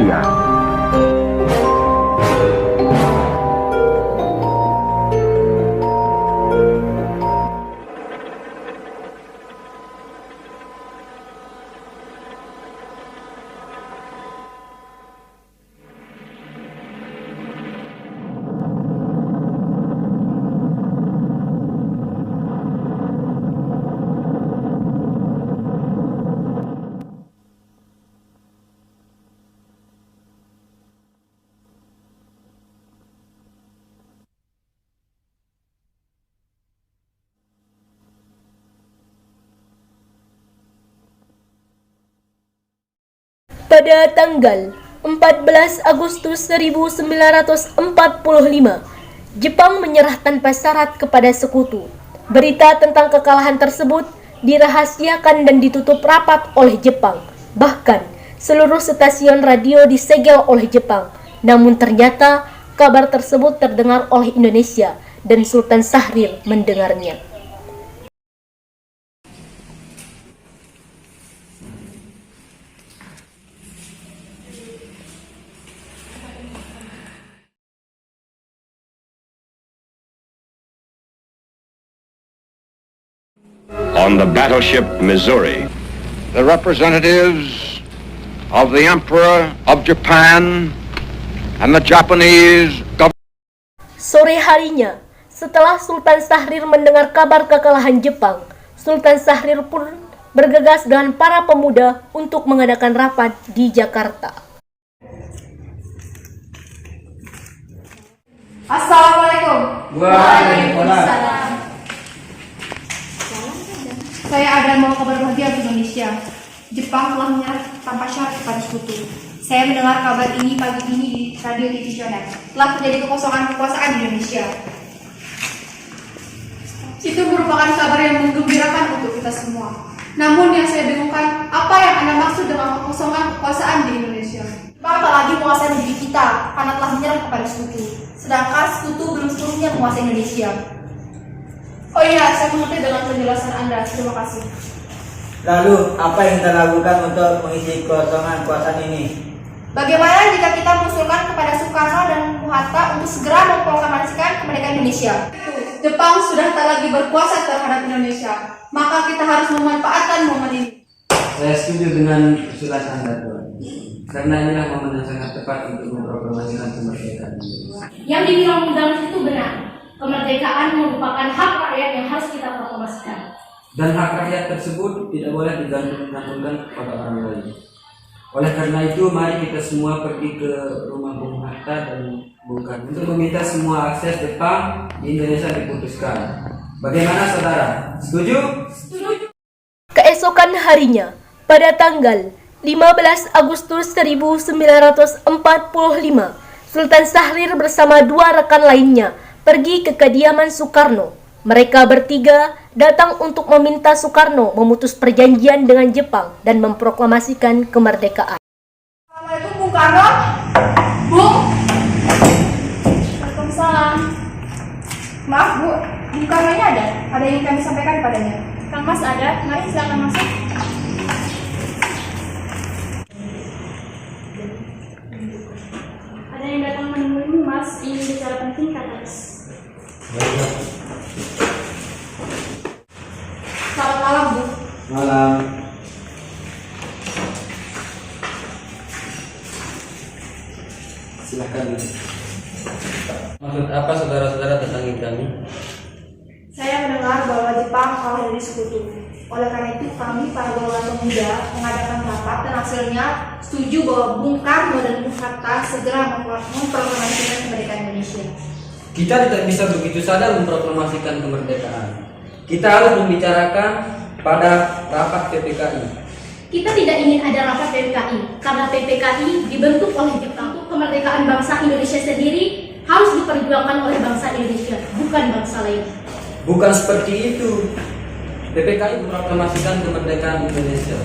Indonesia. Pada tanggal 14 Agustus 1945, Jepang menyerah tanpa syarat kepada sekutu. Berita tentang kekalahan tersebut dirahasiakan dan ditutup rapat oleh Jepang. Bahkan, seluruh stasiun radio disegel oleh Jepang. Namun ternyata kabar tersebut terdengar oleh Indonesia dan Sultan Syahrir mendengarnya. On the battleship Missouri, the representatives of the Emperor of Japan and the Japanese government. Sore harinya, setelah Sultan Syahrir mendengar kabar kekalahan Jepang, Sultan Syahrir pun bergegas dengan para pemuda untuk mengadakan rapat di Jakarta. Assalamualaikum. Waalaikumsalam. Saya ada mau kabar bahagia untuk Indonesia. Jepang telah menyerah tanpa syarat kepada sekutu. Saya mendengar kabar ini pagi ini di radio TVsionet. Telah terjadi kekosongan kekuasaan di Indonesia. Itu merupakan kabar yang menggembirakan untuk kita semua. Namun yang saya bingungkan, apa yang Anda maksud dengan kekosongan kekuasaan di Indonesia? Jepang tak lagi menguasai negeri kita karena telah menyerah kepada sekutu. Sedangkan sekutu belum seluruhnya menguasai Indonesia. Oh iya, saya mengerti dengan penjelasan Anda. Terima kasih. Lalu, apa yang kita lakukan untuk mengisi kekosongan kekuasaan ini? Bagaimana jika kita mengusulkan kepada Soekarno dan Bung Hatta untuk segera memproklamasikan kemerdekaan Indonesia? Jepang sudah tak lagi berkuasa terhadap Indonesia, maka kita harus memanfaatkan momen ini. Saya setuju dengan usulan Anda, Tuan. Karena inilah momen yang sangat tepat untuk memproklamasikan kemerdekaan Indonesia. Yang dibilang undang itu benar. Kemerdekaan merupakan hak rakyat yang harus kita proklamasikan. Dan hak rakyat tersebut tidak boleh digantungkan kepada orang lain. Oleh karena itu, mari kita semua pergi ke rumah Bung Hatta dan Bung Karno untuk meminta semua akses Jepang di Indonesia diputuskan. Bagaimana saudara? Setuju? Setuju. Keesokan harinya, pada tanggal 15 Agustus 1945, Sultan Syahrir bersama dua rekan lainnya pergi ke kediaman Soekarno. Mereka bertiga datang untuk meminta Soekarno memutus perjanjian dengan Jepang dan memproklamasikan kemerdekaan. Assalamualaikum Bung Karno. Bung. Waalaikumsalam. Maaf Bu, Bung Karno ini ada yang kami sampaikan padanya. Kang Mas ada, mari silakan masuk. Ada yang datang menemuimu, Mas. Ingin bicara penting, kata Mas. Selamat malam Bu. Malam. Silakan. Maksud apa saudara-saudara datangi kami? Saya mendengar bahwa Jepang kalah dari sekutu. Oleh karena itu kami para golongan pemuda mengadakan rapat dan hasilnya setuju bahwa Bung Karno dan Bung Hatta segera memproklamasikan kemerdekaan Indonesia. Kita tidak bisa begitu saja memproklamasikan kemerdekaan. Kita harus membicarakan pada rapat PPKI. Kita tidak ingin ada rapat PPKI karena PPKI dibentuk oleh Jepang. Kemerdekaan bangsa Indonesia sendiri harus diperjuangkan oleh bangsa Indonesia, bukan bangsa lain. Bukan seperti itu. PPKI memproklamasikan kemerdekaan Indonesia.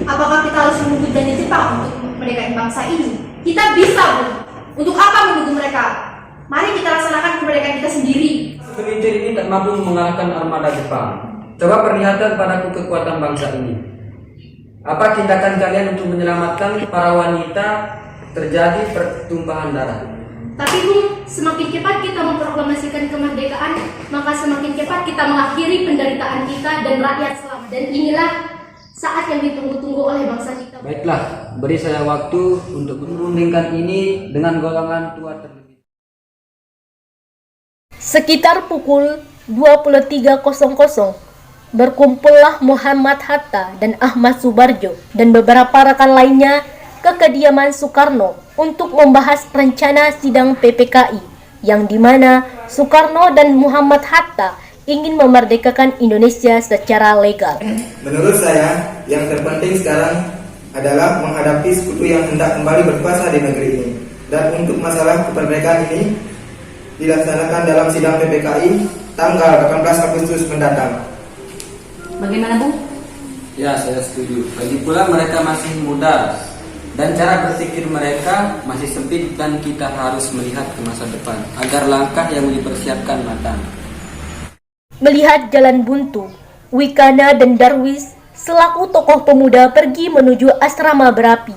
Apakah kita harus menunggu janji Jepang untuk kemerdekaan bangsa ini? Kita bisa, Bu. Untuk apa menunggu mereka? Mari kita laksanakan kemerdekaan kita sendiri. Segelintir ini tak mampu mengalahkan armada Jepang. Coba perlihatkan padaku kekuatan bangsa ini. Apa tindakan kalian untuk menyelamatkan para wanita terjadi pertumpahan darah. Tapi Bung, semakin cepat kita memproklamasikan kemerdekaan, maka semakin cepat kita mengakhiri penderitaan kita dan rakyat selamat. Dan inilah saat yang ditunggu-tunggu oleh bangsa kita. Baiklah, beri saya waktu untuk merundingkan ini dengan golongan tua terlebih. Sekitar pukul 23.00 berkumpullah Muhammad Hatta dan Ahmad Subarjo dan beberapa rekan lainnya ke kediaman Soekarno untuk membahas rencana sidang PPKI yang dimana Soekarno dan Muhammad Hatta ingin memerdekakan Indonesia secara legal. Menurut saya, yang terpenting sekarang adalah menghadapi sekutu yang hendak kembali berkuasa di negeri ini. Dan untuk masalah kemerdekaan ini dilaksanakan dalam sidang PPKI tanggal 18 Agustus mendatang. Bagaimana Bung? Ya, saya setuju. Lagi pula mereka masih muda dan cara berpikir mereka masih sempit dan kita harus melihat ke masa depan agar langkah yang dipersiapkan matang. Melihat jalan buntu, Wikana dan Darwis selaku tokoh pemuda pergi menuju asrama berapi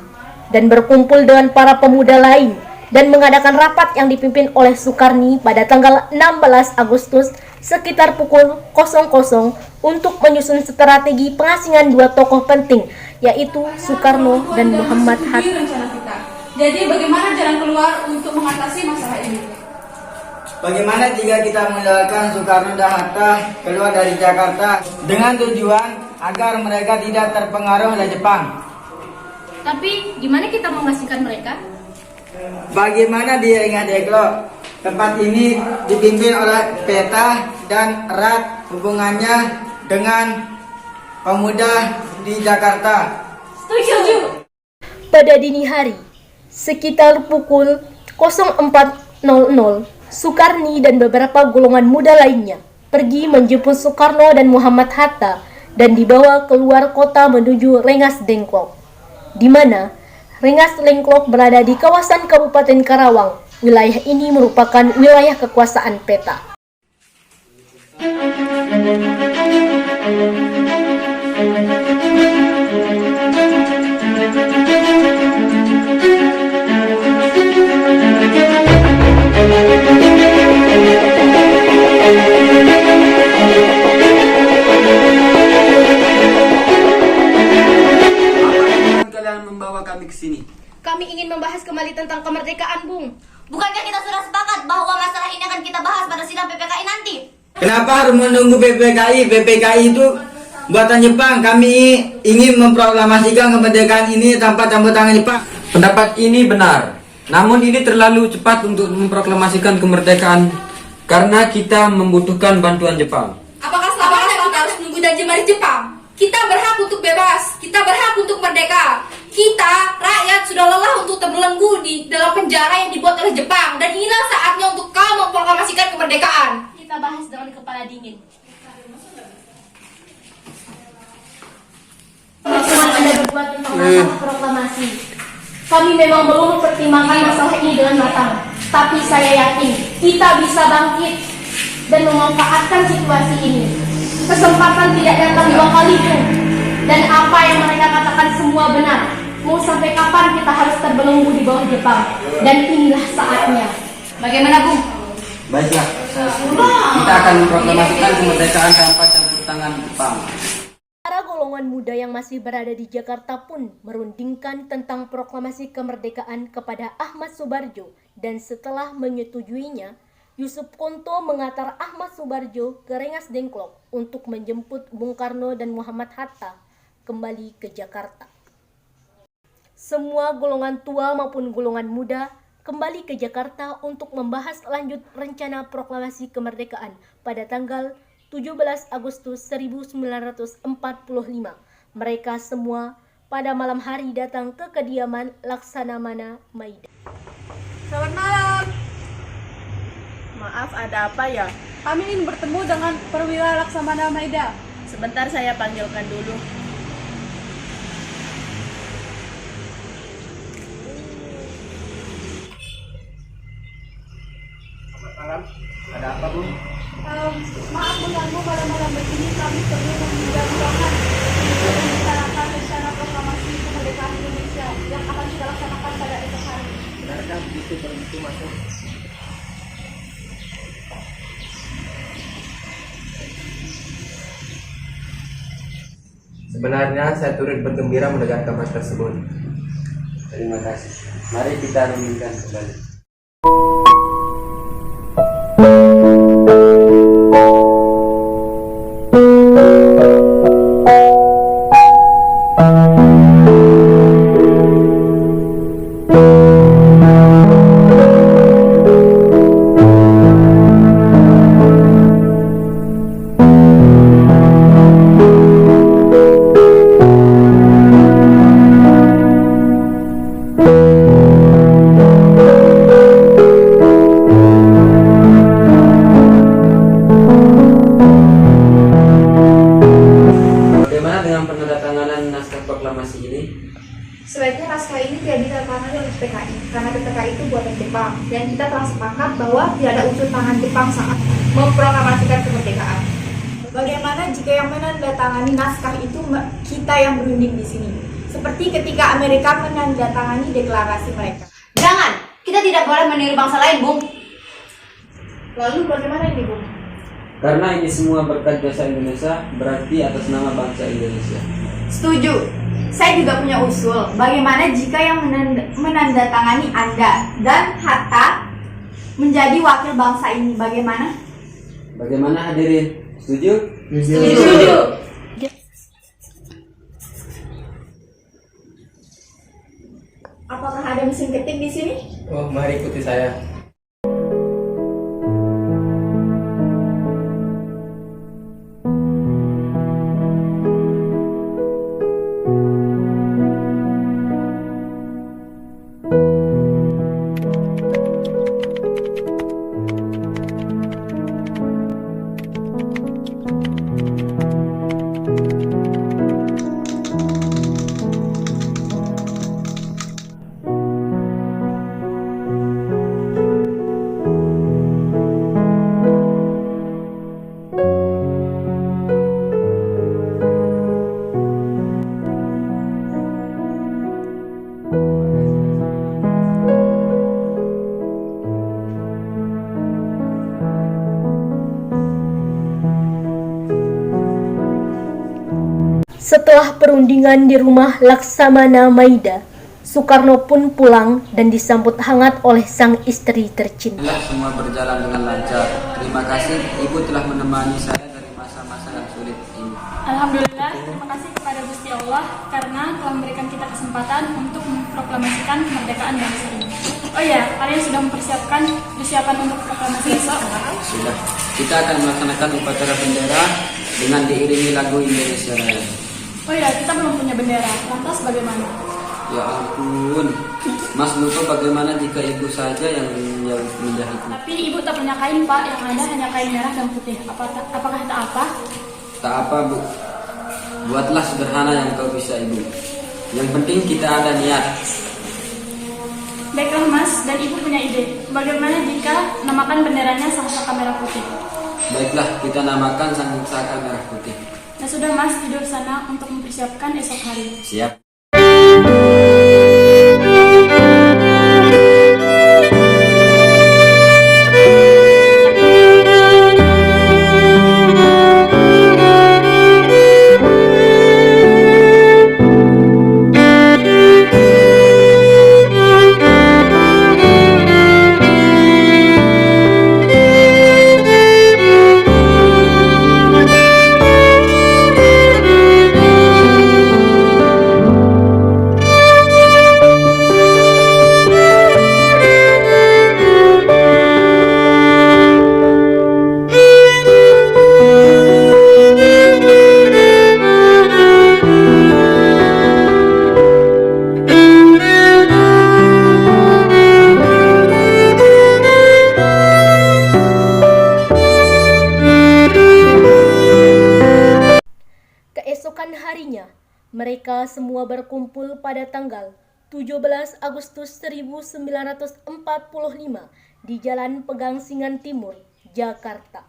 dan berkumpul dengan para pemuda lain dan mengadakan rapat yang dipimpin oleh Soekarni pada tanggal 16 Agustus sekitar pukul 00 untuk menyusun strategi pengasingan dua tokoh penting yaitu Soekarno dan Muhammad Hatta. Rencana kita. Jadi bagaimana jalan keluar untuk mengatasi masalah ini? Bagaimana jika kita meninggalkan Soekarno dan Hatta keluar dari Jakarta dengan tujuan agar mereka tidak terpengaruh oleh Jepang? Tapi gimana kita memastikan mereka? Bagaimana di Rengas Dengklok? Tempat ini dipimpin oleh peta dan erat hubungannya dengan pemuda di Jakarta. Setuju. Pada dini hari, sekitar pukul 04.00, Soekarni dan beberapa golongan muda lainnya pergi menjemput Soekarno dan Muhammad Hatta dan dibawa keluar kota menuju Rengas Dengklok, di mana Rengas Dengklok berada di kawasan Kabupaten Karawang. Wilayah ini merupakan wilayah kekuasaan peta. Kalian membawa kami ke sini. Kami ingin membahas kembali tentang kemerdekaan, Bung. Bukankah kita sudah sepakat bahwa masalah ini akan kita bahas pada sidang PPKI nanti? Kenapa harus menunggu PPKI? PPKI itu buatan Jepang. Kami ingin memproklamasikan kemerdekaan ini tanpa campur tangan Jepang. Pendapat ini benar. Namun ini terlalu cepat untuk memproklamasikan kemerdekaan karena kita membutuhkan bantuan Jepang. Apakah selamanya kita harus menunggu janji dari Jepang? Kita berhak untuk bebas. Kita berhak untuk merdeka. Kita, rakyat, sudah lelah untuk terbelenggu di dalam penjara yang dibuat oleh Jepang. Dan inilah saatnya untuk kau memproklamasikan kemerdekaan. Kita bahas dengan kepala dingin. Pertemuan Anda berbuat tentang masalah proklamasi. Kami memang belum mempertimbangkan masalah ini dengan matang. Tapi saya yakin kita bisa bangkit dan memanfaatkan situasi ini. Kesempatan tidak datang dua kali pun. Dan apa yang mereka katakan semua benar. Mau sampai kapan kita harus terbelenggu di bawah Jepang? Dan inilah saatnya. Bagaimana, Bung? Baiklah, kita akan memproklamasikan kemerdekaan tanpa campur tangan Jepang. Para golongan muda yang masih berada di Jakarta pun merundingkan tentang proklamasi kemerdekaan kepada Ahmad Subarjo dan setelah menyetujuinya, Yusuf Konto mengantar Ahmad Subarjo ke Rengas Dengklok untuk menjemput Bung Karno dan Muhammad Hatta kembali ke Jakarta. Semua golongan tua maupun golongan muda kembali ke Jakarta untuk membahas lanjut rencana proklamasi kemerdekaan pada tanggal 17 Agustus 1945. Mereka semua pada malam hari datang ke kediaman Laksamana Maida. Selamat malam. Maaf, ada apa ya? Kami ingin bertemu dengan perwira Laksamana Maida. Sebentar saya panggilkan dulu. Malam, ada apa Bu? Maaf mengganggu malam-malam begini. Kami perlu menjadwalkan untuk membicarakan rencana proklamasi kemerdekaan Indonesia yang akan kita laksanakan pada esok hari. Sebenarnya saya turut bergembira mendengar kabar tersebut. Terima kasih. Mari kita renungkan kembali. Bagaimana dengan penandatanganan naskah proklamasi ini? Sebaiknya naskah ini tidak ditandatangani oleh PKI karena PKI itu buatan Jepang dan kita telah sepakat bahwa tidak ada unsur tangan Jepang saat memproklamasikan kemerdekaan. Bagaimana jika yang menandatangani naskah itu kita yang berunding di sini? Seperti ketika Amerika menandatangani deklarasi mereka. Jangan, kita tidak boleh meniru bangsa lain, Bung. Lalu bagaimana ini, Bung? Karena ini semua berkat jasa Indonesia, berarti atas nama bangsa Indonesia. Setuju. Saya juga punya usul. Bagaimana jika yang menandatangani Anda dan Hatta menjadi wakil bangsa ini? Bagaimana? Bagaimana hadirin? Setuju? Setuju. Apakah ada mesin ketik di sini? Oh, mari ikuti saya. Setelah perundingan di rumah Laksamana Maida, Soekarno pun pulang dan disambut hangat oleh sang istri tercinta. Alhamdulillah semua berjalan dengan lancar. Terima kasih Ibu telah menemani saya dari masa-masa yang sulit ini. Alhamdulillah, terima kasih kepada Gusti Allah karena telah memberikan kita kesempatan untuk memproklamasikan kemerdekaan bangsa ini. Oh ya, kalian sudah mempersiapkan persiapan untuk proklamasi besok? Sudah. Kita akan melaksanakan upacara bendera dengan diiringi lagu Indonesia Raya. Oh ya, kita belum punya bendera. Lantas bagaimana? Ya ampun, Mas lupa bagaimana jika ibu saja yang menjahitnya. Tapi ibu tak punya kain, Pak. Yang ada hanya kain merah dan putih. Apakah tak apa? Tak apa, Bu. Buatlah sederhana yang kau bisa, Ibu. Yang penting kita ada niat. Baiklah, Mas. Dan ibu punya ide. Bagaimana jika namakan benderanya Sang Saka Merah Putih? Baiklah, kita namakan Sang Saka Merah Putih. Nah sudah, Mas, tidur sana untuk mempersiapkan esok hari. Siap. Keesokan harinya, mereka semua berkumpul pada tanggal 17 Agustus 1945 di Jalan Pegangsingan Timur, Jakarta.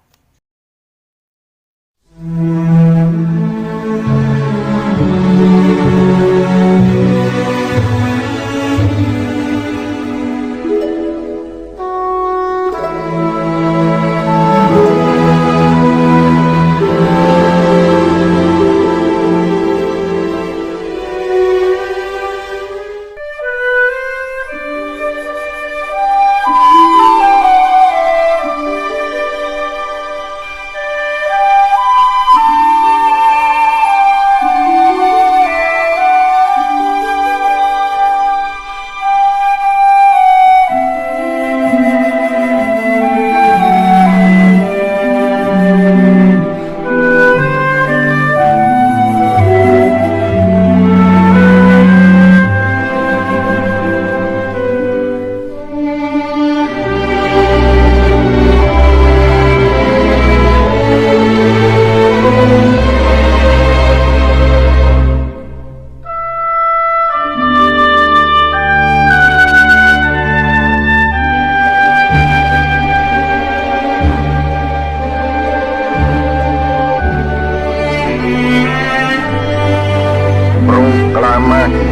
proklamasi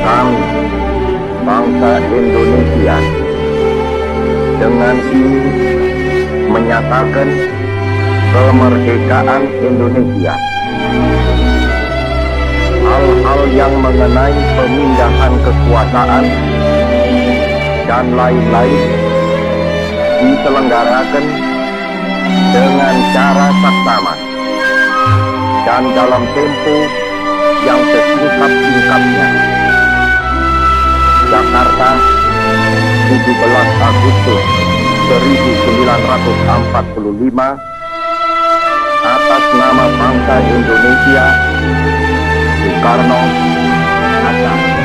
kami, bangsa Indonesia, dengan ini menyatakan kemerdekaan Indonesia. Hal-hal yang mengenai pemindahan kekuasaan dan lain-lain diselenggarakan dengan cara saksama dan dalam tempo yang sesingkat-singkatnya. Jakarta, 17 Agustus 1945, atas nama bangsa Indonesia, Soekarno-Hatta.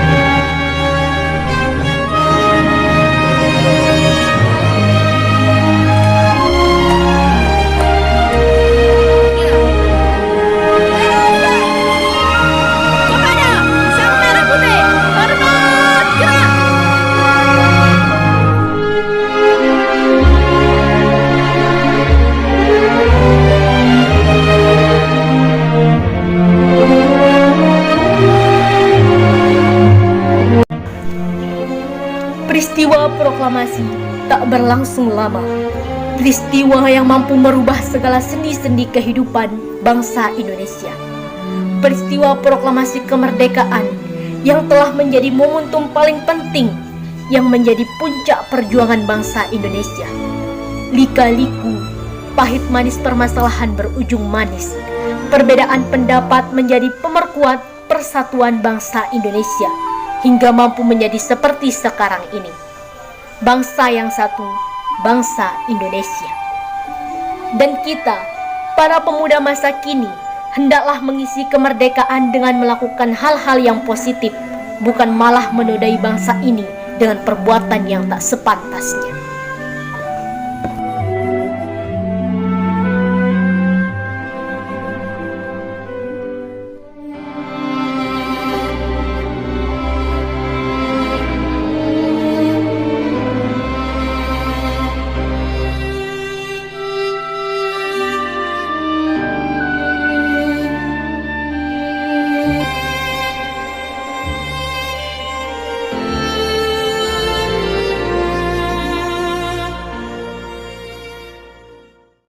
Kepada Sang Merah Putih, hormat gerak! Peristiwa proklamasi tak berlangsung lama. Peristiwa yang mampu merubah segala sendi-sendi kehidupan bangsa Indonesia. Peristiwa proklamasi kemerdekaan yang telah menjadi momentum paling penting yang menjadi puncak perjuangan bangsa Indonesia. Lika-liku, pahit manis permasalahan berujung manis. Perbedaan pendapat menjadi pemerkuat persatuan bangsa Indonesia hingga mampu menjadi seperti sekarang ini. Bangsa yang satu, bangsa Indonesia. Dan kita, para pemuda masa kini, hendaklah mengisi kemerdekaan dengan melakukan hal-hal yang positif, bukan malah menodai bangsa ini dengan perbuatan yang tak sepantasnya.